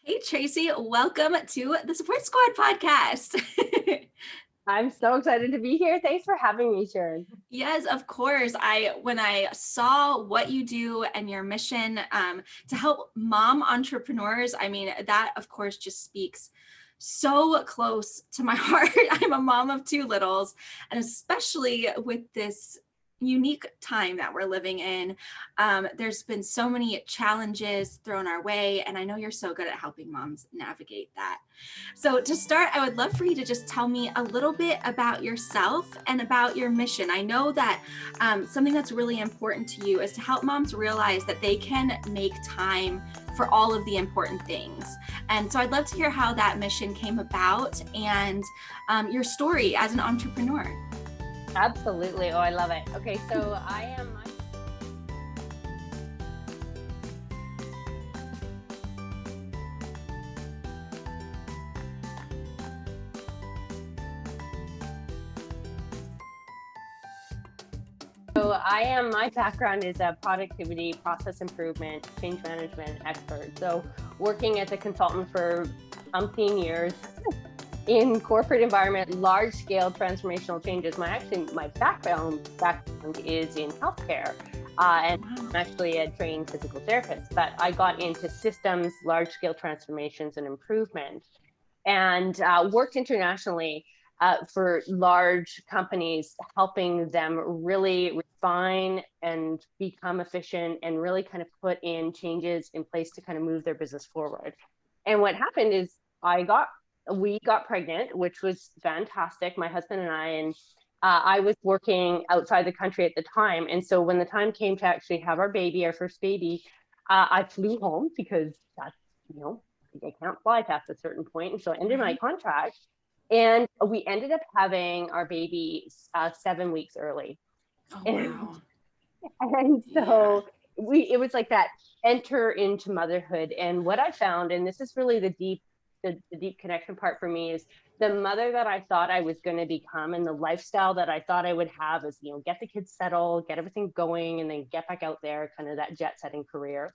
Hey Tracy, welcome to the Support Squad podcast. I'm so excited to be here. Thanks for having me, Sharon. Yes, of course. When I saw what you do and your mission to help mom entrepreneurs, I mean, that of course just speaks so close to my heart. I'm a mom of two littles, and especially with this unique time that we're living in, there's been so many challenges thrown our way, and I know you're so good at helping moms navigate that. So, to start, I would love for you to just tell me a little bit about yourself and about your mission. I know that something that's really important to you is to help moms realize that they can make time for all of the important things. And so, I'd love to hear how that mission came about and your story as an entrepreneur. Absolutely. Oh, I love it. Okay, so my background is a productivity, process improvement, change management expert. So working as a consultant for umpteen years in corporate environment, large scale transformational changes. My background is in healthcare. And I'm actually a trained physical therapist, but I got into systems, large scale transformations and improvement, and worked internationally for large companies, helping them really refine and become efficient and really kind of put in changes in place to kind of move their business forward. And what happened is we got pregnant, which was fantastic, my husband and and I was working outside the country at the time. And so when the time came to actually have our first baby, I flew home because that's, I can't fly past a certain point. And so I ended my contract, and we ended up having our baby 7 weeks early. Oh, wow. And so it was like that enter into motherhood. And what I found, and this is really the deep connection part for me, is the mother that I thought I was going to become and the lifestyle that I thought I would have is, get the kids settled, get everything going, and then get back out there, kind of that jet setting career,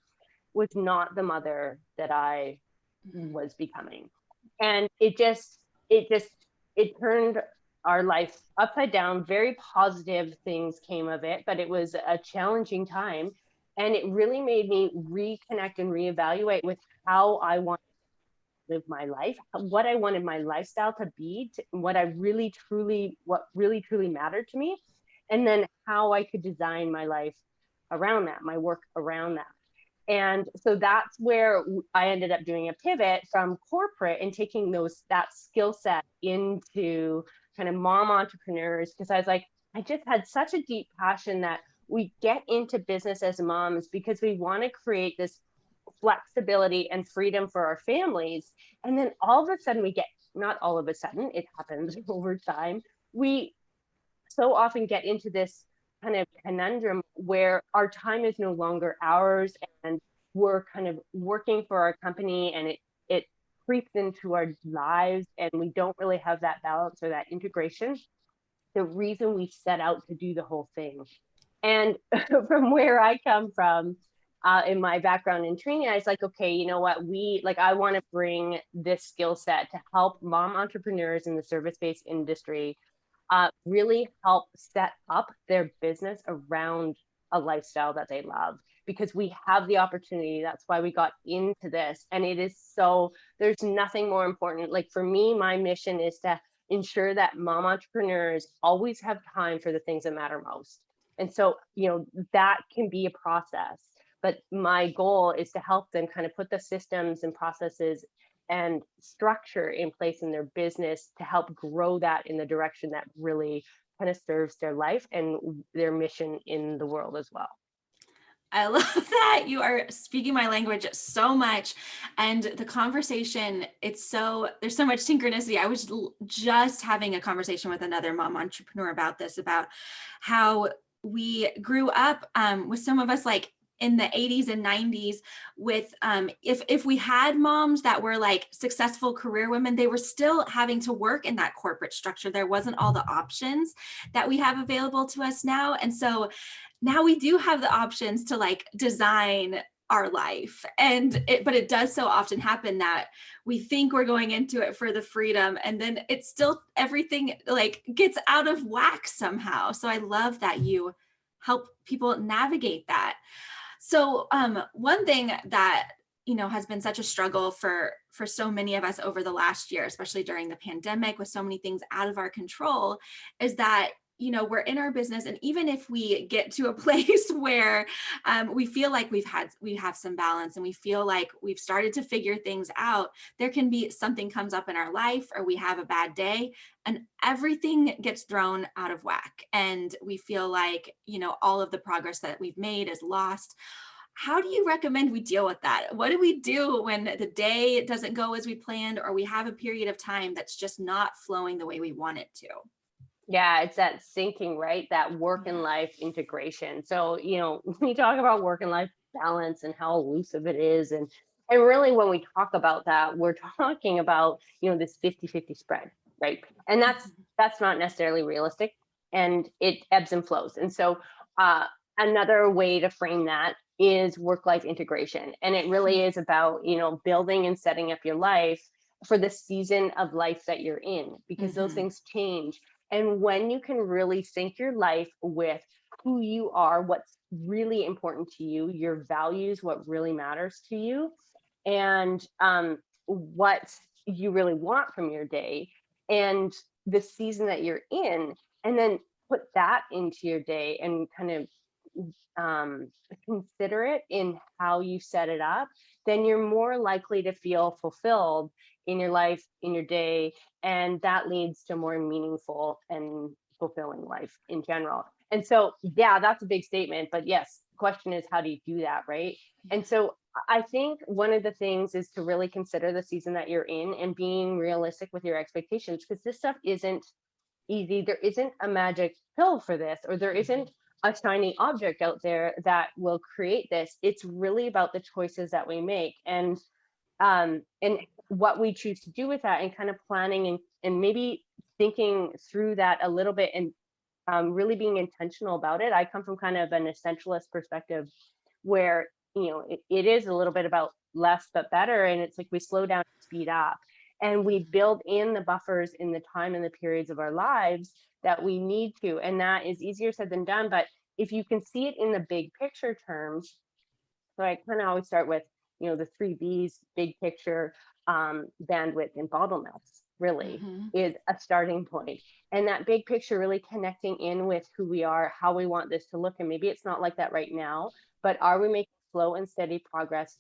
was not the mother that I was becoming. And it turned our life upside down. Very positive things came of it, but it was a challenging time. And it really made me reconnect and reevaluate with how I want to live my life, what I wanted my lifestyle to be, what really truly mattered to me, and then how I could design my life around that, my work around that. And so that's where I ended up doing a pivot from corporate and taking that skill set into kind of mom entrepreneurs, because I was like, I just had such a deep passion that we get into business as moms because we want to create this flexibility and freedom for our families. And then all of a sudden not all of a sudden, it happens over time. We so often get into this kind of conundrum where our time is no longer ours, and we're kind of working for our company, and it creeps into our lives, and we don't really have that balance or that integration, the reason we set out to do the whole thing. And from where I come from, in my background in training, I was like, okay, you know what, I want to bring this skill set to help mom entrepreneurs in the service-based industry really help set up their business around a lifestyle that they love, because we have the opportunity. That's why we got into this. And there's nothing more important. Like for me, my mission is to ensure that mom entrepreneurs always have time for the things that matter most. And so, that can be a process, but my goal is to help them kind of put the systems and processes and structure in place in their business to help grow that in the direction that really kind of serves their life and their mission in the world as well. I love that you are speaking my language so much. And the conversation, there's so much synchronicity. I was just having a conversation with another mom entrepreneur about this, about how we grew up with some of us like in the 80s and 90s with if we had moms that were like successful career women, they were still having to work in that corporate structure. There wasn't all the options that we have available to us now. And so now we do have the options to like design our life. But it does so often happen that we think we're going into it for the freedom, and then it's still, everything like gets out of whack somehow. So I love that you help people navigate that. So one thing that has been such a struggle for so many of us over the last year, especially during the pandemic, with so many things out of our control, is that we're in our business, and even if we get to a place where we feel like we have some balance, and we feel like we've started to figure things out, there can be something comes up in our life, or we have a bad day, and everything gets thrown out of whack, and we feel like all of the progress that we've made is lost. How do you recommend we deal with that? What do we do when the day doesn't go as we planned, or we have a period of time that's just not flowing the way we want it to? Yeah, it's that syncing, right? That work and life integration. So, we talk about work and life balance and how elusive it is. And really, when we talk about that, we're talking about, this 50-50 spread, right? And that's not necessarily realistic, and it ebbs and flows. And so, another way to frame that is work-life integration. And it really is about, building and setting up your life for the season of life that you're in, because those things change. And when you can really sync your life with who you are, what's really important to you, your values, what really matters to you, and what you really want from your day, and the season that you're in, and then put that into your day and kind of consider it in how you set it up, then you're more likely to feel fulfilled in your life, in your day, and that leads to more meaningful and fulfilling life in general. And so, yeah, that's a big statement, but yes, the question is, how do you do that, right? And so I think one of the things is to really consider the season that you're in and being realistic with your expectations, because this stuff isn't easy. There isn't a magic pill for this, or there isn't a shiny object out there that will create this. It's really about the choices that we make, and what we choose to do with that, and kind of planning and maybe thinking through that a little bit, and really being intentional about it. I come from kind of an essentialist perspective, where it is a little bit about less but better, and it's like we slow down, speed up, and we build in the buffers in the time and the periods of our lives that we need to. And that is easier said than done, but if you can see it in the big picture terms. So I kind of always start with, the 3 B's: big picture, bandwidth, and bottlenecks, really is a starting point. And that big picture, really connecting in with who we are, how we want this to look. And maybe it's not like that right now, but are we making slow and steady progress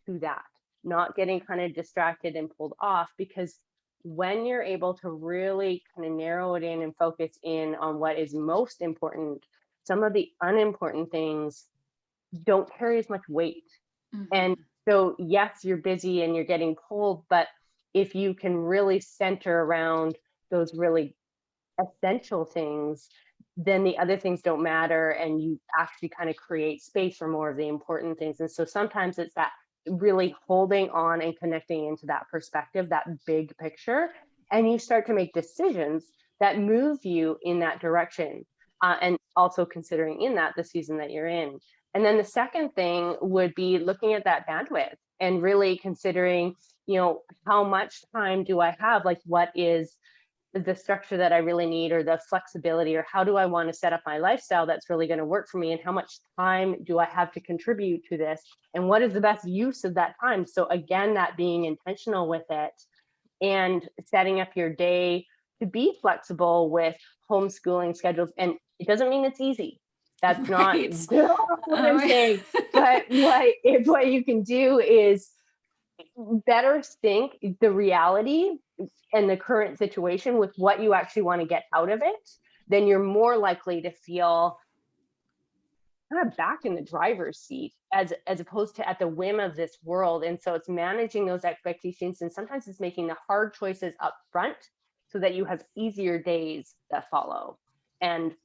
to that? Not getting kind of distracted and pulled off, because when you're able to really kind of narrow it in and focus in on what is most important, some of the unimportant things don't carry as much weight. And so, yes, you're busy and you're getting pulled, but if you can really center around those really essential things, then the other things don't matter, and you actually kind of create space for more of the important things. And so sometimes it's that really holding on and connecting into that perspective, that big picture, and you start to make decisions that move you in that direction, and also considering in that the season that you're in. And then the second thing would be looking at that bandwidth and really considering, how much time do I have? Like, what is the structure that I really need, or the flexibility, or how do I want to set up my lifestyle that's really going to work for me? And how much time do I have to contribute to this? And what is the best use of that time? So again, that being intentional with it, and setting up your day to be flexible with homeschooling schedules. And it doesn't mean it's easy. That's not Right. what I'm saying. But what you can do is better sync the reality and the current situation with what you actually want to get out of it. Then you're more likely to feel kind of back in the driver's seat, as opposed to at the whim of this world. And so it's managing those expectations, and sometimes it's making the hard choices up front so that you have easier days that follow. And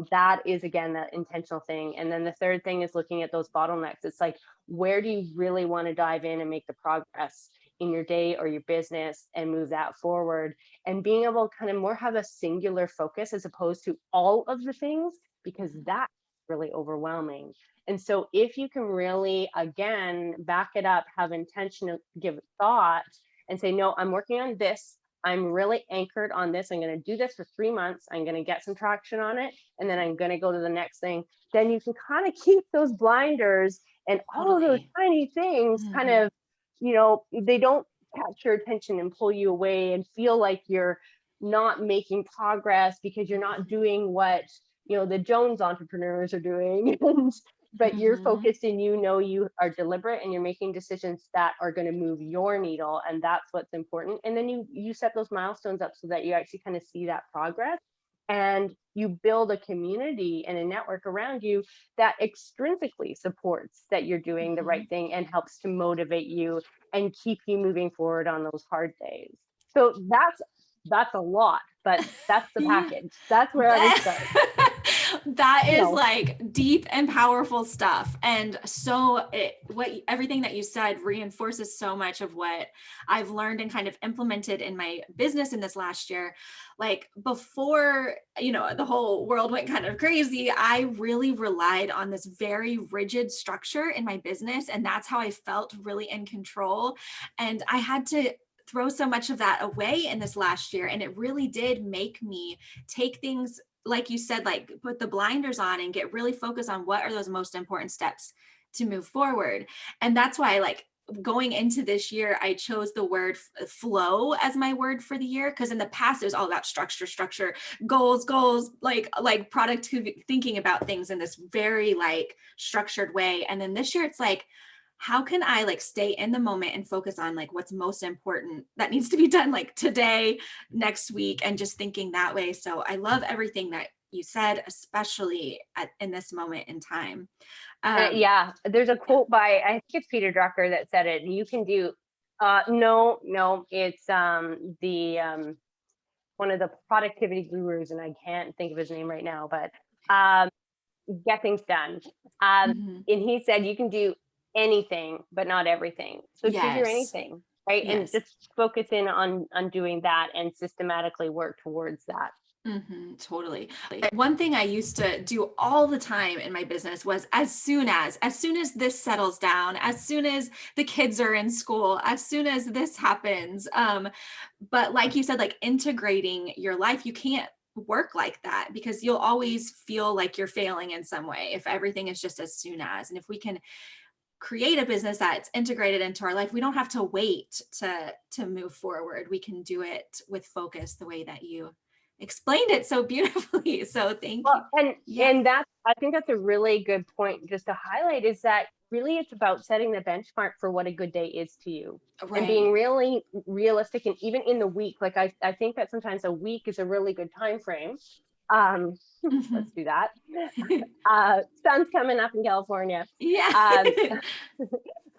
that is, again, that intentional thing. And then the third thing is looking at those bottlenecks. It's like, where do you really want to dive in and make the progress in your day or your business and move that forward, and being able to kind of more have a singular focus as opposed to all of the things, because that's really overwhelming. And so if you can really, again, back it up, have intention, give it thought, and say, no, I'm working on this. I'm really anchored on this. I'm going to do this for 3 months. I'm going to get some traction on it. And then I'm going to go to the next thing. Then you can kind of keep those blinders and all of those Totally. tiny things kind of, they don't catch your attention and pull you away and feel like you're not making progress because you're not doing what, the Jones entrepreneurs are doing. But you're Mhm. focused and you are deliberate and you're making decisions that are going to move your needle, and that's what's important. And then you set those milestones up so that you actually kind of see that progress, and you build a community and a network around you that extrinsically supports that you're doing the right Mhm. thing and helps to motivate you and keep you moving forward on those hard days. So that's a lot, but that's the Yeah. package. That's where I would start. That You is know, like deep and powerful stuff. And so everything that you said reinforces so much of what I've learned and kind of implemented in my business in this last year. Like before, the whole world went kind of crazy, I really relied on this very rigid structure in my business. And that's how I felt really in control. And I had to throw so much of that away in this last year. And it really did make me take things, like you said, like put the blinders on and get really focused on what are those most important steps to move forward. And that's why, like, going into this year, I chose the word flow as my word for the year, because in the past it was all about structure, goals, like product thinking about things in this very like structured way. And then this year it's like, how can I like stay in the moment and focus on like what's most important that needs to be done like today, next week, and just thinking that way. So I love everything that you said, especially in this moment in time. Um, Yeah, there's a yeah. quote by, I think it's Peter Drucker that said it. You can do, no, it's the one of the productivity gurus, and I can't think of his name right now, but um, get things done. Mhm. And he said you can do anything, but not everything. So choose your Yes. anything, right? And Yes. just focus in on doing that and systematically work towards that. Totally. Like, one thing I used to do all the time in my business was as soon as this settles down, as soon as the kids are in school, as soon as this happens. But like you said, like integrating your life, you can't work like that because you'll always feel like you're failing in some way if everything is just as soon as. And if we can create a business that's integrated into our life, we don't have to wait to move forward. We can do it with focus the way that you explained it so beautifully. So thank Well, you. and Yeah. and that's, I think that's a really good point just to highlight, is that really it's about setting the benchmark for what a good day is to you and being Right. really realistic. And even in the week, like I think that sometimes a week is a really good time frame. Um, let's Mhm. do that. Sun's coming up in California. Yeah. Um,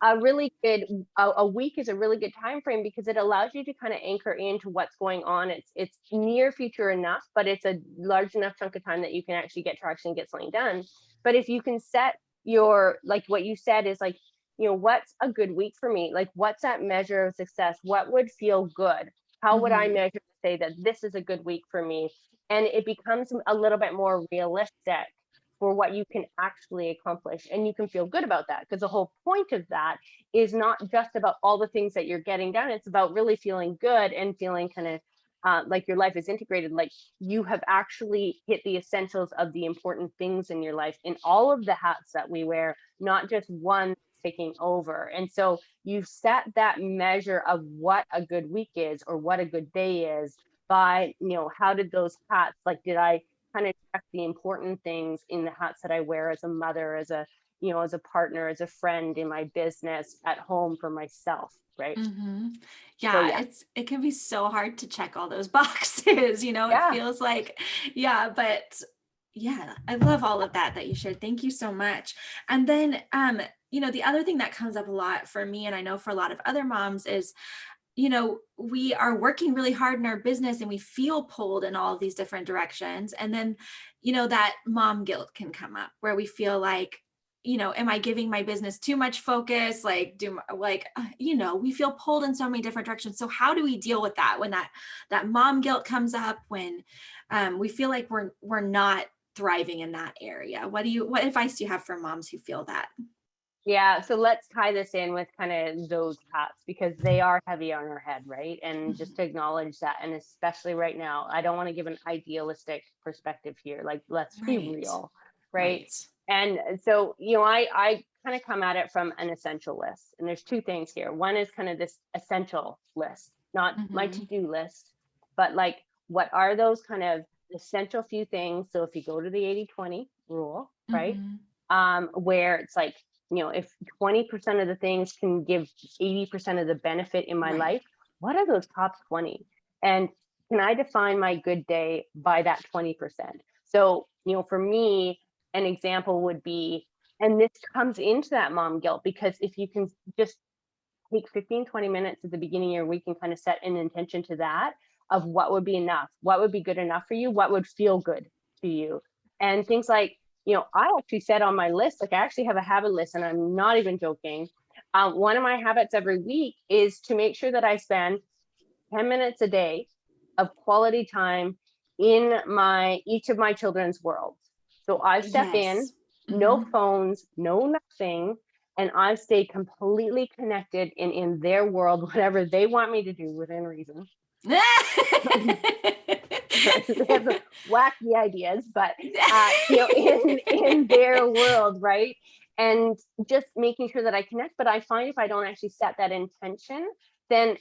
a really good a week is a really good time frame because it allows you to kind of anchor into what's going on. It's near future enough, but it's a large enough chunk of time that you can actually get traction and get something done. But if you can set your, like what you said is like, what's a good week for me, like what's that measure of success, what would feel good, how would I Mhm. measure to say that this is a good week for me, and it becomes a little bit more realistic for what you can actually accomplish, and you can feel good about that, because the whole point of that is not just about all the things that you're getting done. It's about really feeling good and feeling kind of like your life is integrated, like you have actually hit the essentials of the important things in your life in all of the hats that we wear, not just one taking over. And so you set that measure of what a good week is or what a good day is by, how did those hats, like, did I kind of check the important things in the hats that I wear as a mother, as a, as a partner, as a friend, in my business, at home, for myself, right? Mhm. So Yeah, yeah, it can be so hard to check all those boxes, it yeah. feels like, yeah, but yeah, I love all of that you shared. Thank you so much. And then, the other thing that comes up a lot for me, and I know for a lot of other moms, is we are working really hard in our business and we feel pulled in all of these different directions. And then, that mom guilt can come up where we feel like, am I giving my business too much focus? Like, we feel pulled in so many different directions. So how do we deal with that when that mom guilt comes up, when we feel like we're not thriving in that area? What advice do you have for moms who feel that? Yeah, so let's tie this in with kind of those hats because they are heavy on our head, right? And just to acknowledge that, and especially right now, I don't want to give an idealistic perspective here. Like, let's be Right. real, right? Right. And so, you know, I kind of come at it from an essential list. And there's two things here. One is kind of this essential list, not my Mm-hmm. to-do list, but like, what are those kind of essential few things? So if you go to the 80-20 rule, right? Mm-hmm. Where it's like, you know, if 20% of the things can give 80% of the benefit in my Right. life, what are those top 20? And can I define my good day by that 20%? So, you know, for me, an example would be, and this comes into that mom guilt, because if you can just take 15-20 minutes at the beginning of your week and kind of set an intention to that of what would be enough, what would be good enough for you, what would feel good to you. And things like, you know, I actually said on my list, like I actually have a habit list and I'm not even joking. One of my habits every week is to make sure that I spend 10 minutes a day of quality time in each of my children's worlds. So I step in, Yes. no Mm-hmm. phones, no nothing, and I stay completely connected in their world, whatever they want me to do within reason. They have the wacky ideas, but you know, in their world, right? And just making sure that I connect. But I find if I don't actually set that intention, then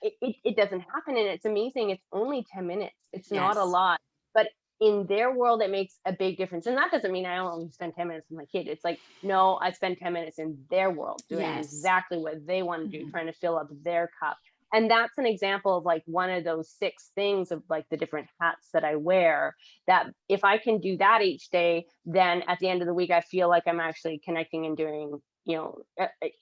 it doesn't happen. And it's amazing. It's only 10 minutes. It's not a Yes. lot, but in their world, it makes a big difference. And that doesn't mean I only spend 10 minutes with my kid. It's like, no, I spend 10 minutes in their world doing Yes. exactly what they want to do, Mm-hmm. trying to fill up their cup. And that's an example of like one of those 6 things of like the different hats that I wear, that if I can do that each day, then at the end of the week, I feel like I'm actually connecting and doing, you know,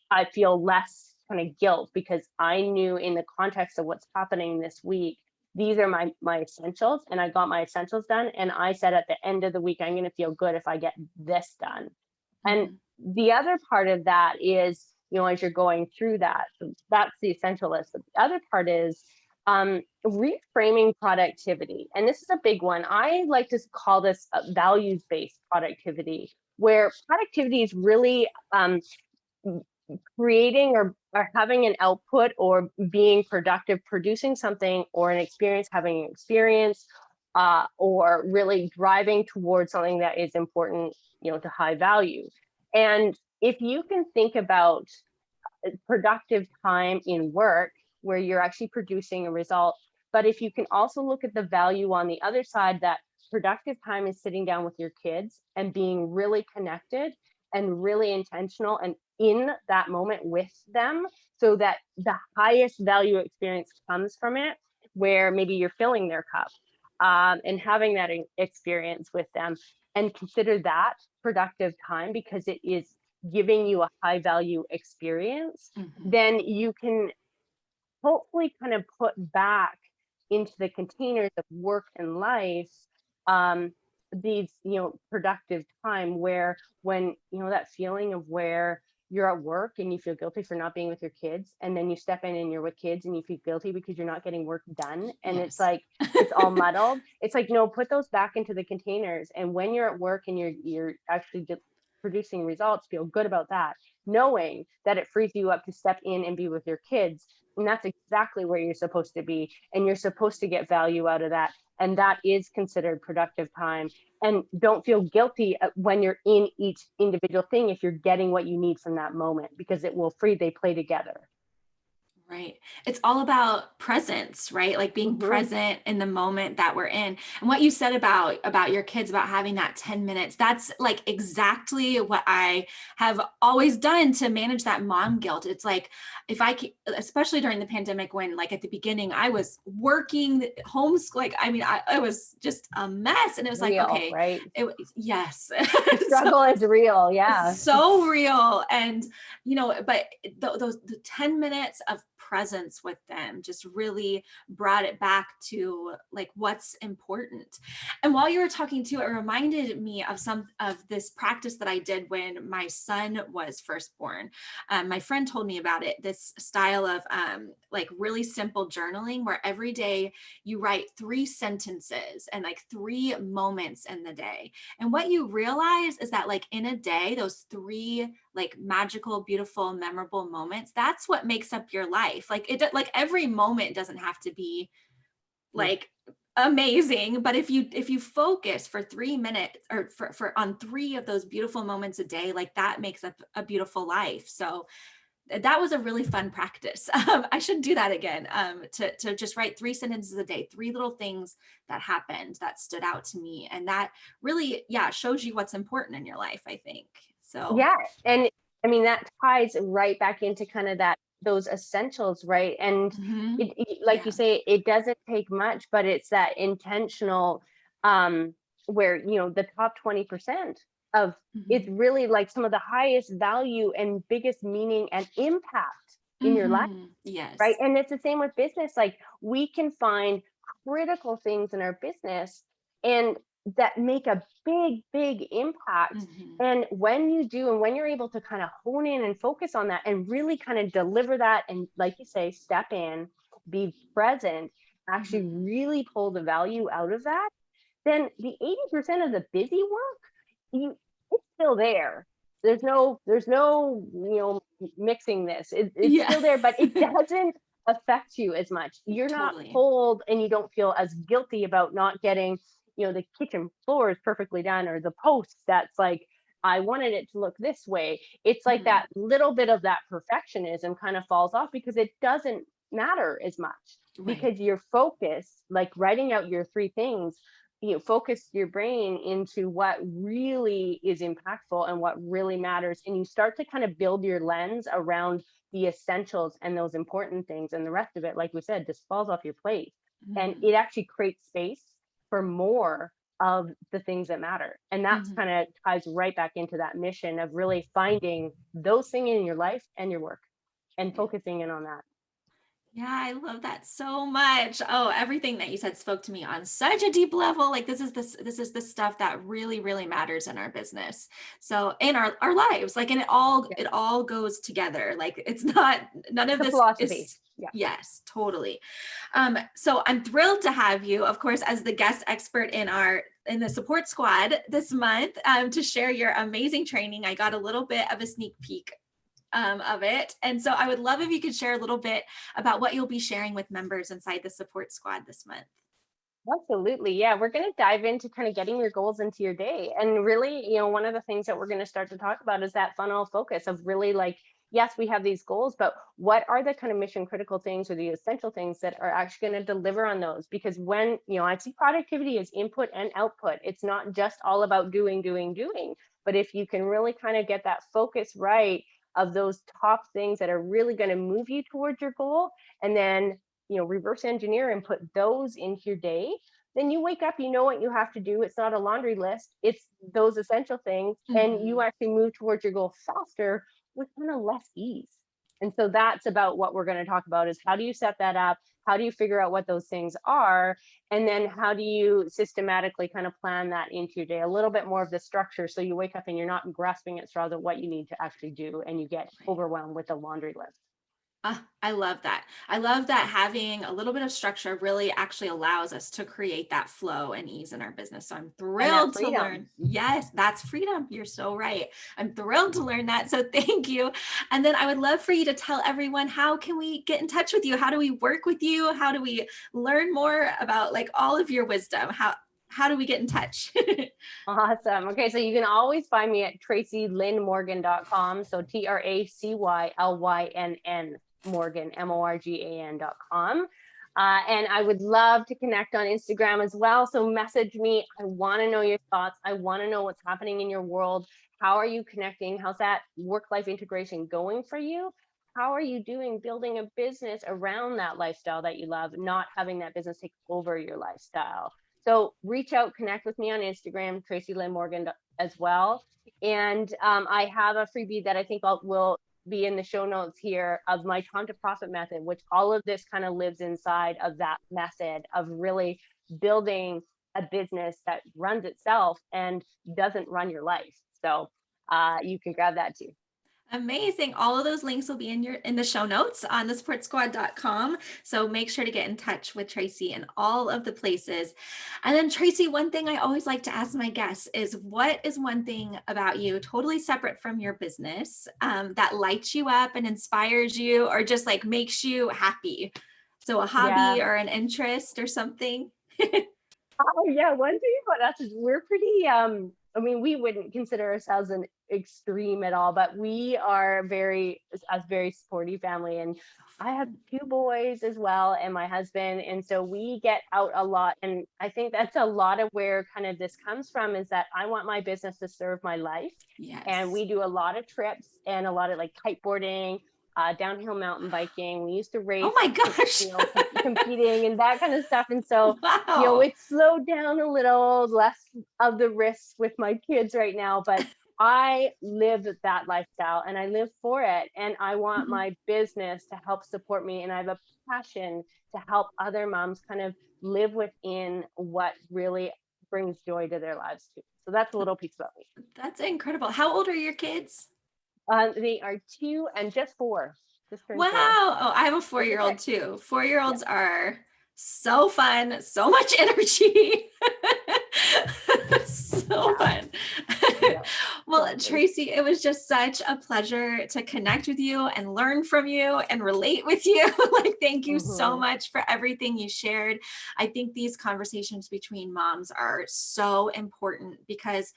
I feel less kind of guilt because I knew in the context of what's happening this week, these are my essentials, and I got my essentials done. And I said at the end of the week, I'm going to feel good if I get this done. And Mm-hmm. the other part of that is, you know, as you're going through that, that's the essential list. But the other part is reframing productivity. And this is a big one. I like to call this values-based productivity, where productivity is really creating or having an output or being productive, producing something or an experience, having an experience, or really driving towards something that is important, you know, to high value. And if you can think about productive time in work where you're actually producing a result, but if you can also look at the value on the other side, that productive time is sitting down with your kids and being really connected and really intentional and in that moment with them, so that the highest value experience comes from it, where maybe you're filling their cup, and having that experience with them, and consider that productive time because it is giving you a high value experience, Mm-hmm. then you can hopefully kind of put back into the containers of work and life, um, these, you know, productive time where, when, you know, that feeling of where you're at work and you feel guilty for not being with your kids, and then you step in and you're with kids and you feel guilty because you're not getting work done, and it's Yes. like it's all muddled. It's like, no, put those back into the containers, and when you're at work and you're actually producing results, feel good about that, knowing that it frees you up to step in and be with your kids. And that's exactly where you're supposed to be. And you're supposed to get value out of that. And that is considered productive time. And don't feel guilty when you're in each individual thing if you're getting what you need from that moment, because it will free, they play together. Right. It's all about presence, right? Like being Mm-hmm. present in the moment that we're in. And what you said about your kids about having that 10 minutes, that's like exactly what I have always done to manage that mom guilt. It's like if I can, especially during the pandemic when like at the beginning I was working homeschool, like I mean I was just a mess, and it was like, Real, okay, right? yes. The So struggle is real. Yeah. so real. And but those the 10 minutes of presence with them just really brought it back to like what's important. And while you were talking too, it reminded me of some of this practice that I did when my son was first born. My friend told me about it, this style of like really simple journaling where every day you write 3 sentences and like 3 moments in the day. And what you realize is that like in a day, those 3 like magical, beautiful, memorable moments, that's what makes up your life. Like like every moment doesn't have to be like amazing, but if you focus for 3 minutes or for on 3 of those beautiful moments a day, like that makes up a beautiful life. So that was a really fun practice. I should do that again, to just write 3 sentences a day, 3 little things that happened that stood out to me. And that really, yeah, shows you what's important in your life, I think. So, Yeah. And I mean, that ties right back into kind of those essentials, right? And mhm, like you yeah. say, it doesn't take much, but it's that intentional, um, where, the top 20% of it's Mhm, really like some of the highest value and biggest meaning and impact in your life, mhm, right? yes. And it's the same with business. Like we can find critical things in our business and that make a big impact. Mhm, And when you do, and when you're able to kind of hone in and focus on that and really kind of deliver that, and like you say, step in, be present, actually mhm, really pull the value out of that, then the 80% of the busy work, it's still there. There's no, mixing this. It's yeah. still there, but it doesn't affect you as much. You're not Totally. pulled and you don't feel as guilty about not getting, the kitchen floor is perfectly done, or the post that's like, I wanted it to look this way. It's like Mhm, that little bit of that perfectionism kind of falls off because it doesn't matter as much, right. because your focus, like writing out your 3 things, focus your brain into what really is impactful and what really matters, and you start to kind of build your lens around the essentials and those important things, and the rest of it, like we said, just falls off your plate, and Mhm, it actually creates space for more of the things that matter. And that's mhm, kind of ties right back into that mission of really finding those things in your life and your work and yeah. focusing in on that. Yeah, I love that so much. Oh, everything that you said spoke to me on such a deep level. Like this is the stuff that really, really matters in our business. So in our lives, like, and Yeah. it all goes together. Like it's not, none of It's a this philosophy. is, Yeah. yes, totally. So I'm thrilled to have you, of course, as the guest expert in the support squad this month, to share your amazing training. I got a little bit of a sneak peek of it. And so I would love if you could share a little bit about what you'll be sharing with members inside the support squad this month. Absolutely. Yeah. We're going to dive into kind of getting your goals into your day. And really, one of the things that we're going to start to talk about is that funnel focus of really like, yes, we have these goals, but what are the kind of mission critical things or the essential things that are actually going to deliver on those? Because when, I see productivity as input and output, it's not just all about doing. But if you can really kind of get that focus right of those top things that are really going to move you towards your goal, and then reverse engineer and put those into your day, then you wake up, you know what you have to do. It's not a laundry list, it's those essential things, and you Mhm. actually move towards your goal faster with kind of less ease. And so that's about what we're going to talk about, is how do you set that up, how do you figure out what those things are, and then how do you systematically kind of plan that into your day, a little bit more of the structure, so you wake up and you're not grasping at straws of what you need to actually do and you get Right. overwhelmed with the laundry list. I love that. I love that having a little bit of structure really actually allows us to create that flow and ease in our business. So I'm And that thrilled to freedom. learn. Yes, that's freedom. You're so right. I'm thrilled to learn that. So thank you. And then I would love for you to tell everyone, how can we get in touch with you? How do we work with you? How do we learn more about like all of your wisdom? How do we get in touch? Awesome. Okay, so you can always find me at tracylynnmorgan.com. So TracyLynn Morgan, MORGAN.com. And I would love to connect on Instagram as well. So message me. I want to know your thoughts. I want to know what's happening in your world. How are you connecting? How's that work-life integration going for you? How are you doing building a business around that lifestyle that you love, not having that business take over your lifestyle? So reach out, connect with me on Instagram, Tracy Lynn Morgan as well. And I have a freebie that I think will be in the show notes here of my time to profit method, which all of this kind of lives inside of that method of really building a business that runs itself and doesn't run your life. So you can grab that too. Amazing. All of those links will be in the show notes on thesupportsquad.com. So make sure to get in touch with Tracy in all of the places. And then Tracy, one thing I always like to ask my guests is, what is one thing about you totally separate from your business that lights you up and inspires you, or just like makes you happy? So a hobby or an interest or something. Oh yeah, one thing about us is we're pretty I mean, we wouldn't consider ourselves an extreme at all, but we are very sporty family. And I have two boys as well and my husband. And so we get out a lot. And I think that's a lot of where kind of this comes from, is that I want my business to serve my life. And Yes. we do a lot of trips and a lot of like kiteboarding, downhill mountain biking. We used to Oh race, my gosh. competing and that kind of stuff. And so, Wow. it's slowed down a little, less of the risks with my kids right now, but I live that lifestyle and I live for it. And I want Mhm. my business to help support me. And I have a passion to help other moms kind of live within what really brings joy to their lives too. So that's a little piece about me. That's incredible. How old are your kids? They are 2 and just 4, just turned 4. Wow. Oh, I have a Just a 4-year-old tick. too. Yeah. 4-year-olds are so fun, so much energy. So Yeah. fun. Yeah. Well, Totally. Tracy, it was just such a pleasure to connect with you and learn from you and relate with you. Like, thank you so Mm-hmm. much for everything you shared. I think these conversations between moms are so important, because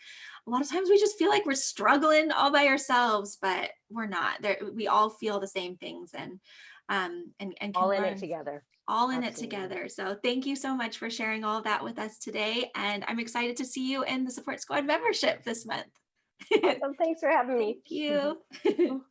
a lot of times we just feel like we're struggling all by ourselves, but we're not. We all feel the same things, and All can in it learn together. all in it Absolutely. together. So thank you so much for sharing all of that with us today. And I'm excited to see you in the Support Squad membership this month. Awesome. Thanks for having Thank me. you.